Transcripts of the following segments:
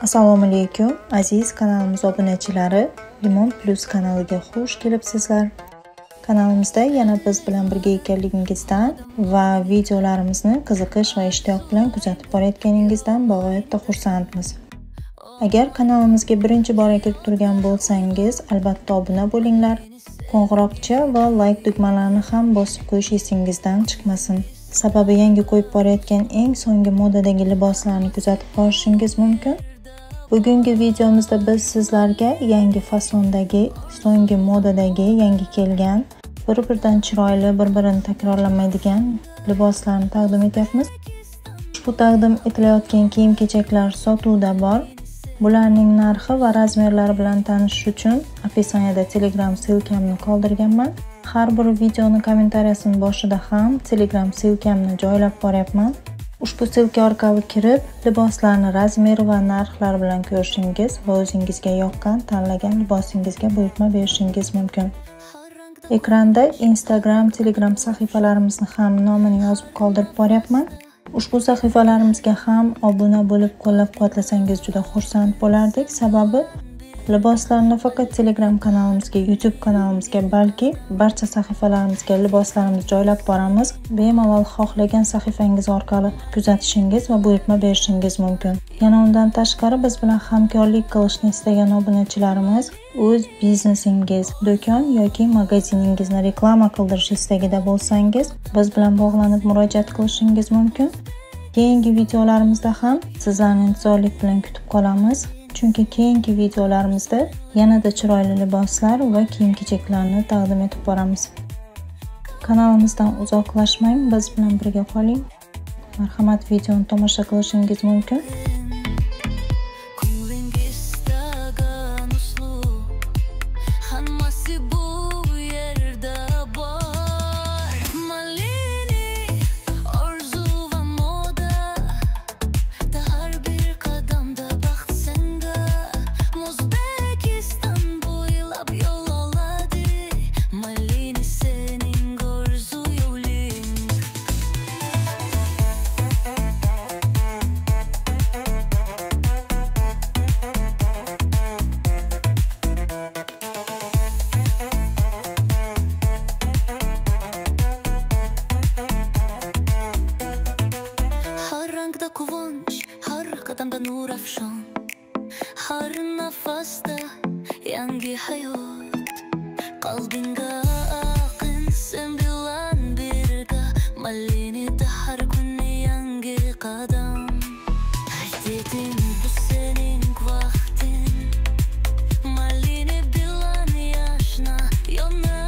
Assalomu alaykum aziz kanalimiz obunachilari, Limon Plus kanaliga xush kelibsizlar. Kanalimizda yana biz bilan birga ekanligingizdan va videolarimizni qiziqish va ishtiyoq bilan kuzatib borayotganingizdan bag'oyatda xursandmiz. Agar kanalimizga birinchi bor kelib turgan bo'lsangiz, albatta obuna bo'linglar. Qo'ng'iroqcha va like tugmalarini ham bosib qo'yish esingizdan chiqmasin. Sababi yangi qo'yib borayotgan eng so'nggi modadagi liboslarni kuzatib borishingiz mumkin. Bugungi videomizda biz sizlarga yangi fasondagi, so'nggi modadagi, yangi kelgan, bir-biridan chiroyli, bir-birini takrorlamaydigan liboslarni taqdim etyapmiz. Ushbu taqdim etilayotgan kiyim-kechaklar sotuvda bor. Bularning narxi va razmerlari bilan tanishish uchun описаниеda Telegram silkamni qoldirganman. Har bir videoni kommentariyasining boshida ham Telegram silkamni joylab boryapman. Ushbu silka orqali kirib, liboslarni razmeri va narxlari bilan ko'rishingiz va o'zingizga yoqqan, tanlagan libosingizga buyurtma berishingiz mumkin. Ekranda Instagram, Telegram sahifalarimizni ham nomini yozib qoldirib boryapman. Ushbu sahifalarimizga ham obuna bo'lib qo'llab-quvvatlasangiz juda xursand bo'lardik. Sababi liboslarni nafaqat Telegram kanalimizga, YouTube kanalimizga, balki barcha sahifalarimizga liboslarimizni joylab boramiz. Bemalol xohlagan sahifangiz orqali kuzatishingiz va buyurtma berishingiz mumkin. Yana undan tashqari biz bilan hamkorlik qilishni istagan obunachilarimiz o'z biznesingiz, do'kon yoki magaziningizni reklama qildirish istagida bo'lsangiz, biz bilan bog'lanib murojaat qilishingiz mumkin. Keyingi videolarimizda ham sizlarni intizorlik bilan kutib qolamiz. Chunki keyingi videolarimizda yanada chiroyli liboslar va kiyim-kechaklarni taqdim etib boramiz. Kanalimizdan uzoqlashmang, biz bilan birga qoling. Marhamat, videoni tomosha qilishingiz mumkin. Qadamda nur afshon, har nafasda yangi hayot. Qalbinga aqin sen bilan birga, malinida har kuni yangi qadam. Aytding bu sening vaqting, malini bilan yashna yona.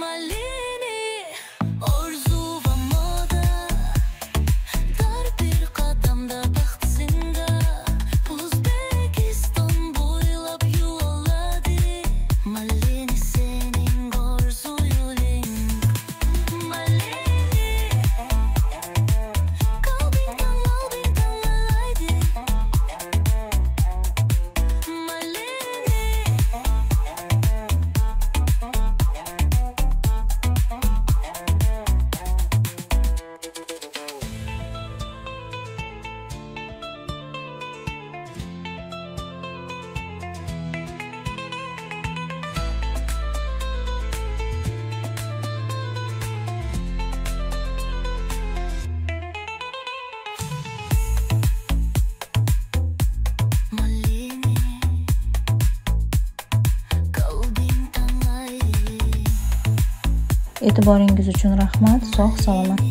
Malini orzu va moda, E'tiboringiz uchun rahmat. Sog' salomat.